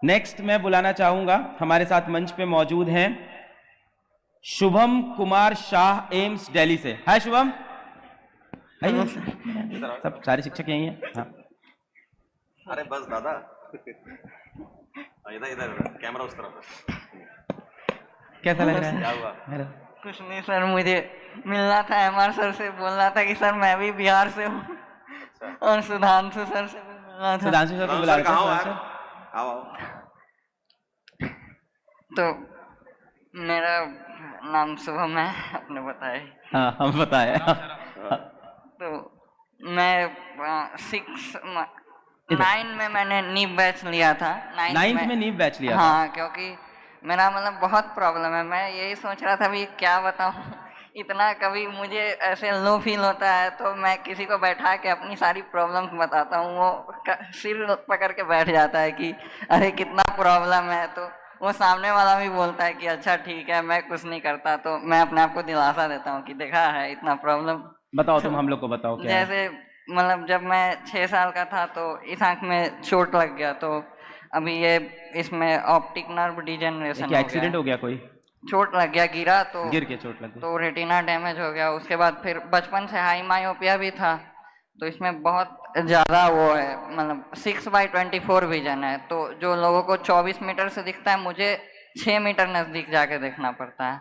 Next मैं बुलाना चाहूंगा, हमारे साथ मंच पे मौजूद हैं शुभम कुमार शाह, एम्स दिल्ली से। हाय शुभम। आइए, सब सारे शिक्षक यही हैं। हाँ। अरे बस दादा, इधर इधर कैमरा उस तरफ। कैसा लग रहा है? क्या हुआ? कुछ नहीं सर, मुझे मिलना था एमआर सर से, बोलना था कि सर मैं भी बिहार से हूँ। और सुधांशु सर से भी मिलना था। सुधांशु सर को बुला लेते हैं। सुधांशु सर, आओ आओ। तो मेरा नाम शुभम है, आपने बताया। हाँ हम बताए। तो मैं 9 में मैंने नीव बैच लिया था। 9th में नीव बैच लिया था। हाँ, क्योंकि मेरा मतलब बहुत प्रॉब्लम है। मैं यही सोच रहा था भी क्या बताऊँ, इतना कभी मुझे ऐसे लो फील होता है तो मैं किसी को बैठा के अपनी सारी प्रॉब्लम्स बताता हूँ, वो सिर पकड़ के बैठ जाता है कि अरे कितना प्रॉब्लम है। तो वो सामने वाला भी बोलता है कि अच्छा ठीक है, मैं कुछ नहीं करता। तो मैं अपने आप को दिलासा देता हूँ कि देखा है इतना प्रॉब्लम। बताओ तुम हम लोग को बताओ क्या है? जैसे मतलब जब मैं 6 साल का था तो इस आंख में चोट लग गया, तो अभी ये इसमें ऑप्टिक नर्व डिजेनरेशन क्या एक्सीडेंट हो गया कोई? चोट लग गया, गिरा तो गिर के चोट लग गई तो रेटिना डैमेज हो गया। उसके बाद फिर बचपन से हाई मायोपिया भी था, तो इसमें बहुत ज़्यादा वो है, मतलब 6/24 विजन है। तो जो लोगों को 24 मीटर से दिखता है, मुझे 6 मीटर नज़दीक जाके देखना पड़ता है।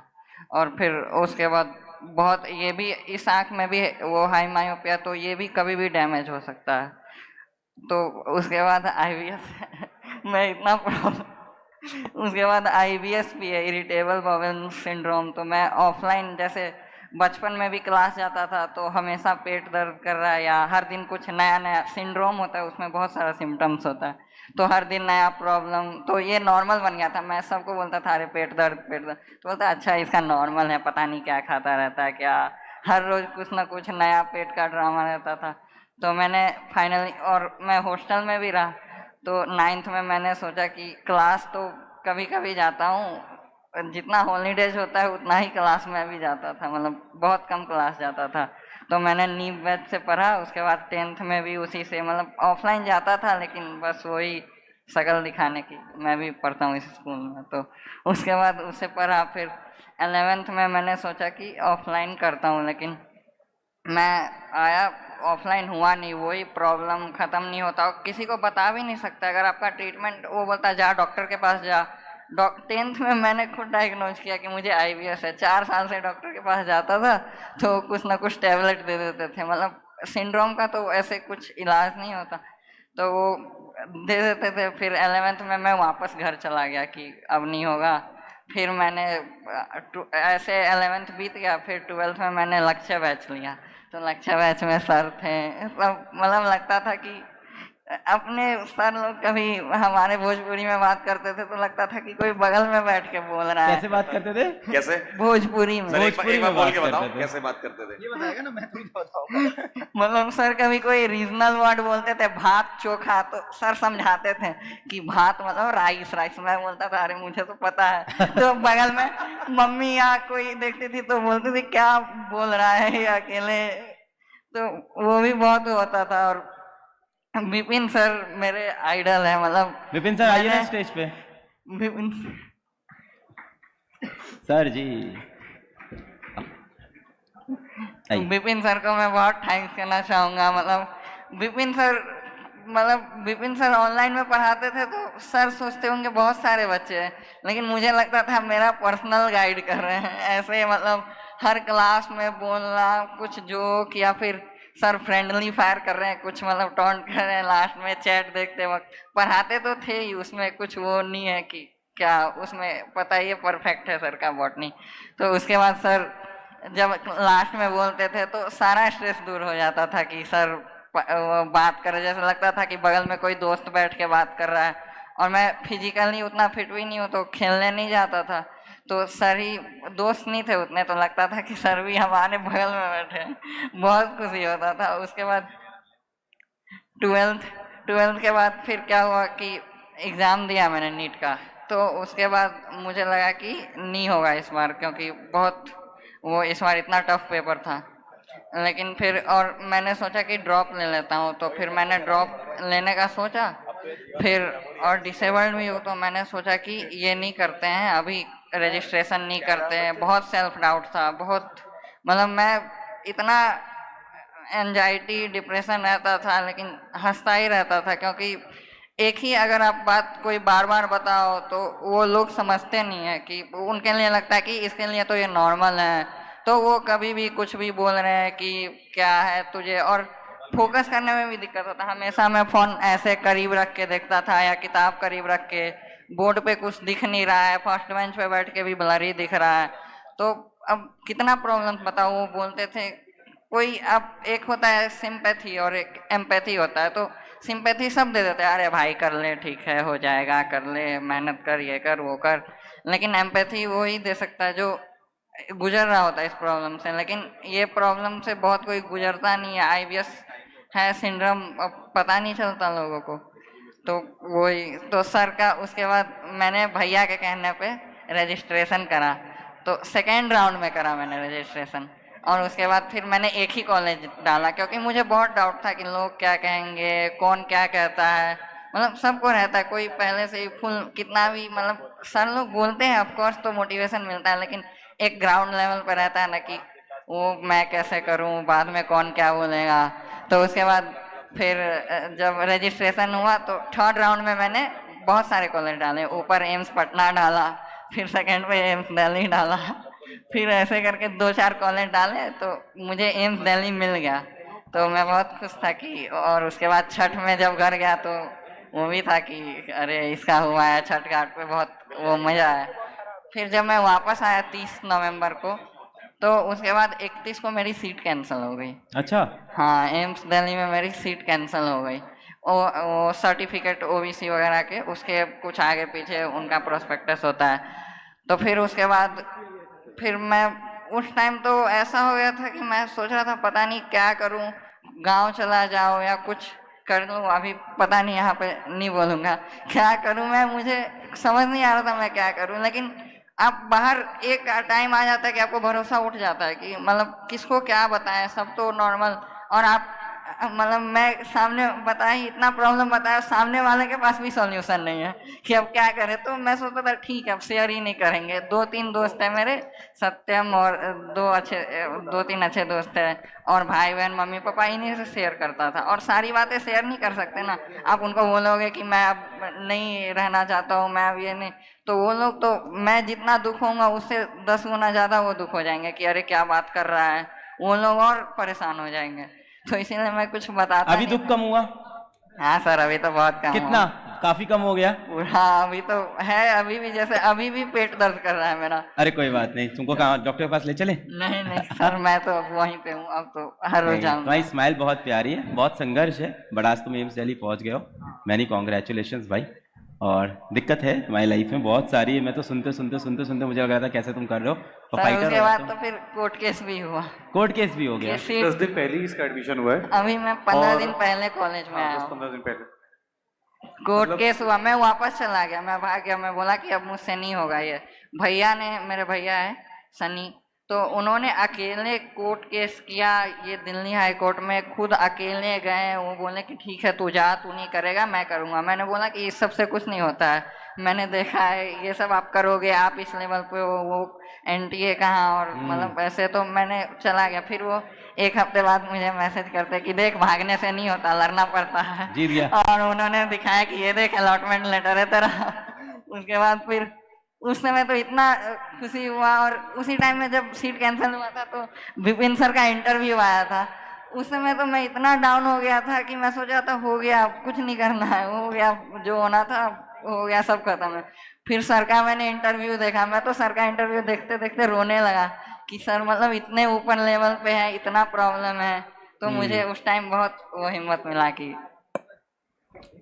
और फिर उसके बाद बहुत ये भी, इस आँख में भी वो हाई मायोपिया, तो ये भी कभी भी डैमेज हो सकता है। तो उसके बाद IBS मैं इतना उसके बाद IBS भी है, इरिटेबल बाउल सिंड्रोम। तो मैं ऑफलाइन जैसे बचपन में भी क्लास जाता था तो हमेशा पेट दर्द कर रहा है, या हर दिन कुछ नया नया सिंड्रोम होता है, उसमें बहुत सारा सिम्टम्स होता है, तो हर दिन नया प्रॉब्लम। तो ये नॉर्मल बन गया था। मैं सबको बोलता था अरे पेट दर्द पेट दर्द, तो बोलता अच्छा इसका नॉर्मल है, पता नहीं क्या खाता रहता है क्या, हर रोज कुछ ना कुछ नया पेट का ड्रामा रहता था। तो मैंने फाइनली, और मैं हॉस्टल में भी रहा, तो 9th में मैंने सोचा कि क्लास तो कभी कभी जाता हूँ, जितना हॉलीडेज होता है उतना ही क्लास में भी जाता था, मतलब बहुत कम क्लास जाता था। तो मैंने नीव बैच से पढ़ा, उसके बाद 10th में भी उसी से, मतलब ऑफलाइन जाता था लेकिन बस वही शक्ल दिखाने की, मैं भी पढ़ता हूँ इस स्कूल में। तो उसके बाद उससे पढ़ा, फिर 11th में मैंने सोचा कि ऑफलाइन करता हूँ, लेकिन मैं आया ऑफलाइन हुआ नहीं, वही प्रॉब्लम ख़त्म नहीं होता, और किसी को बता भी नहीं सकता। अगर आपका ट्रीटमेंट, वो बोलता जा डॉक्टर के पास जा। 10th में मैंने खुद डायग्नोज किया कि मुझे IBS है। 4 साल से डॉक्टर के पास जाता था तो कुछ ना कुछ टैबलेट दे देते थे, मतलब सिंड्रोम का तो ऐसे कुछ इलाज नहीं होता, तो वो दे देते थे। फिर 11th में मैं वापस घर चला गया कि अब नहीं होगा। फिर मैंने ऐसे 11th बीत गया, फिर 12th में मैंने लक्ष्य बैच लिया। तो लक्ष्य बैच में सर थे सब, मतलब लगता था कि अपने सर लोग कभी हमारे भोजपुरी में बात करते थे तो लगता था कि कोई बगल में बैठ के बोल रहा है। कैसे बात करते थे? कैसे? भोजपुरी में। सर एक बार बोल के बताओ करते थे। कैसे बात करते थे? ये बताएगा ना, मैं थोड़ी बताऊंगा। मतलब सर कभी कोई रीजनल वर्ड बोलते थे, भात चोखा, तो सर समझाते थे कि भात मतलब राइस राइस। मैं बोलता था अरे मुझे तो पता है। तो बगल में मम्मी या कोई देखती थी तो बोलती थी क्या बोल रहा है ये अकेले। तो वो भी बहुत होता था। और विपिन सर मेरे आइडल है, मतलब विपिन सर आइए ना स्टेज पे। विपिन सर जी विपिन सर को मैं बहुत थैंक्स करना चाहूँगा। मतलब विपिन सर ऑनलाइन में पढ़ाते थे तो सर सोचते होंगे बहुत सारे बच्चे हैं, लेकिन मुझे लगता था मेरा पर्सनल गाइड कर रहे हैं ऐसे। मतलब हर क्लास में बोलना कुछ जोक, या फिर सर फ्रेंडली फायर कर रहे हैं कुछ, मतलब टॉन्ट कर रहे हैं लास्ट में चैट देखते वक्त। पढ़ाते तो थे ही, उसमें कुछ वो नहीं है कि क्या, उसमें पता ही है परफेक्ट है सर का बॉटनी। तो उसके बाद सर जब लास्ट में बोलते थे तो सारा स्ट्रेस दूर हो जाता था कि सर बात कर रहे, जैसे लगता था कि बगल में कोई दोस्त बैठ के बात कर रहा है। और मैं फिजिकली उतना फिट भी नहीं हूँ तो खेलने नहीं जाता था, तो सर ही दोस्त नहीं थे उतने, तो लगता था कि सर भी हमारे बगल में बैठे हैं, बहुत खुशी होता था। उसके बाद 12th के बाद फिर क्या हुआ कि एग्ज़ाम दिया मैंने नीट का, तो उसके बाद मुझे लगा कि नहीं होगा इस बार, क्योंकि बहुत वो इस बार इतना टफ पेपर था। लेकिन फिर और मैंने सोचा कि ड्रॉप ले लेता हूँ, तो फिर मैंने ड्रॉप लेने का सोचा। फिर और डिसेबल्ड भी हूँ, तो मैंने सोचा कि ये नहीं करते हैं अभी, रजिस्ट्रेशन नहीं करते हैं। बहुत सेल्फ डाउट था, बहुत मतलब मैं इतना एंजाइटी डिप्रेशन रहता था, लेकिन हंसता ही रहता था, क्योंकि एक ही अगर आप बात कोई बार बार बताओ तो वो लोग समझते नहीं है, कि उनके लिए लगता है कि इसके लिए तो ये नॉर्मल है, तो वो कभी भी कुछ भी बोल रहे हैं कि क्या है तुझे। और फोकस करने में भी दिक्कत होता, हमेशा मैं फोन ऐसे करीब रख के देखता था या किताब करीब रख के, बोर्ड पे कुछ दिख नहीं रहा है, फर्स्ट बेंच पे बैठ के भी ब्लरी दिख रहा है। तो अब कितना प्रॉब्लम बताओ। वो बोलते थे कोई, अब एक होता है सिंपैथी और एक एम्पैथी होता है, तो सिंपैथी सब दे देते हैं, अरे भाई कर ले, ठीक है, हो जाएगा, कर ले, मेहनत कर, ये कर वो कर। लेकिन एम्पैथी वो ही दे सकता है जो गुजर रहा होता है इस प्रॉब्लम से। लेकिन ये प्रॉब्लम से बहुत कोई गुजरता नहीं है, आईबीएस है सिंड्रोम, पता नहीं चलता लोगों को। तो वही तो सर का, उसके बाद मैंने भैया के कहने पे रजिस्ट्रेशन करा, तो सेकेंड राउंड में करा मैंने रजिस्ट्रेशन। और उसके बाद फिर मैंने एक ही कॉलेज डाला, क्योंकि मुझे बहुत डाउट था कि लोग क्या कहेंगे, कौन क्या कहता है, मतलब सबको रहता है, कोई पहले से ही फुल कितना भी, मतलब सर लोग बोलते हैं ऑफकोर्स तो मोटिवेशन मिलता है, लेकिन एक ग्राउंड लेवल पर रहता है ना कि वो मैं कैसे करूं, बाद में कौन क्या बोलेगा। तो उसके बाद फिर जब रजिस्ट्रेशन हुआ तो थर्ड राउंड में मैंने बहुत सारे कॉलेज डाले, ऊपर एम्स पटना डाला, फिर सेकेंड पे एम्स दिल्ली डाला, फिर ऐसे करके 2-4 कॉलेज डाले, तो मुझे एम्स दिल्ली मिल गया। तो मैं बहुत खुश था कि, और उसके बाद छठ में जब घर गया तो वो भी था कि अरे इसका हुआ है, छठ घाट पे बहुत वो मजा आया। फिर जब मैं वापस आया 30 नवंबर को, तो उसके बाद 31 को मेरी सीट कैंसिल हो गई। अच्छा। हाँ, एम्स दिल्ली में मेरी सीट कैंसिल हो गई। वो सर्टिफिकेट ओबीसी वगैरह के, उसके कुछ आगे पीछे उनका प्रोस्पेक्टस होता है। तो फिर उसके बाद फिर मैं उस टाइम तो ऐसा हो गया था कि मैं सोच रहा था पता नहीं क्या करूं, गांव चला जाऊं या कुछ कर लूं, अभी पता नहीं, यहाँ पे नहीं बोलूँगा क्या करूं मैं, मुझे समझ नहीं आ रहा था मैं क्या करूं। लेकिन आप बाहर एक टाइम आ जाता है कि आपको भरोसा उठ जाता है कि मतलब किसको क्या बताएं, सब तो नॉर्मल। और आप मतलब मैं सामने बताया, इतना प्रॉब्लम बताया, सामने वाले के पास भी सॉल्यूशन नहीं है कि अब क्या करें। तो मैं सोचता था ठीक है अब शेयर ही नहीं करेंगे। 2-3 दोस्त है मेरे, सत्यम, और 2-3 अच्छे दोस्त है, और भाई बहन मम्मी पापा, इन्हीं से शेयर करता था। और सारी बातें शेयर नहीं कर सकते ना, आप उनको बोलोगे कि मैं अब नहीं रहना चाहता हूँ, मैं अब ये नहीं, तो वो लोग, तो मैं जितना दुख होऊंगा उससे 10 गुना ज्यादा वो दुख हो जाएंगे कि अरे क्या बात कर रहा है, वो लोग और परेशान हो जाएंगे। तो इसीलिए मैं कुछ बताता अभी नहीं दुख था। कम हुआ? हाँ सर, अभी तो बहुत कम कितना? काफी कम हो गया? हुआ। हाँ अभी तो है, अभी भी जैसे अभी भी पेट दर्द कर रहा है मेरा। अरे कोई बात नहीं, तुमको कहाँ डॉक्टर के पास ले चले? नहीं नहीं सर, मैं तो अब वहीं पे हूँ, अब तो हर रोज नहीं, जाऊंगा। तुम्हारी स्माइल बहुत प्यारी है, बहुत संघर्ष है, बट आज तुम एम्स दिल्ली पहुंच गए हो, मैनी कॉन्ग्रेचुलेशंस भाई। और दिक्कत है तुम्हारी लाइफ में बहुत सारी है, मैं तो सुनते सुनते मुझे लग रहा था कैसे तुम कर रहे हो, और सर फाइटर उसके हो बाद जाते तो फिर कोर्ट केस भी हुआ। हो। कोर्ट केस भी हो गया? ये सीट 10 दिन पहले ही इसका एडमिशन हुआ है। अभी मैं 15 और- दिन पहले कॉलेज में आया हूँ। 10-15 दिन पहले। कोर्ट मतलब- केस हुआ, मैं वापस चला गया, मैं भाग गया, मैं बोला कि अब मुझसे नहीं होगा ये। भैया ने, मेरे भैया है सनी, तो उन्होंने अकेले कोर्ट केस किया, ये दिल्ली हाई कोर्ट में खुद अकेले गए। वो बोले कि ठीक है तू जा, तू नहीं करेगा मैं करूँगा। मैंने बोला कि इस सब से कुछ नहीं होता है, मैंने देखा है ये सब आप करोगे, आप इस लेवल पे हो, वो एनटीए कहाँ, और मतलब ऐसे। तो मैंने चला गया। फिर वो एक हफ्ते बाद मुझे मैसेज करते कि देख भागने से नहीं होता, लड़ना पड़ता है। जीत गया। और उन्होंने दिखाया कि ये देख अलॉटमेंट लेटर है तेरा। उसके बाद फिर उस समय तो इतना खुशी हुआ। और उसी टाइम में जब सीट कैंसिल हुआ था तो विपिन सर का इंटरव्यू आया था। उस समय तो मैं इतना डाउन हो गया था कि मैं सोचा था हो गया, कुछ नहीं करना है, हो गया जो होना था हो गया, सब खत्म है। फिर सर का मैंने इंटरव्यू देखा, मैं तो सर का इंटरव्यू देखते देखते रोने लगा कि सर मतलब इतने ऊपर लेवल पे है, इतना प्रॉब्लम है। तो मुझे उस टाइम बहुत वो हिम्मत मिला कि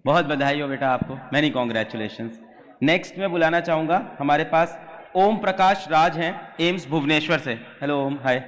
बहुत बधाई हो बेटा आपको, मैनी कॉन्ग्रेचुलेशंस। नेक्स्ट मैं बुलाना चाहूंगा, हमारे पास ओम प्रकाश राज हैं एम्स भुवनेश्वर से। हेलो ओम, हाय।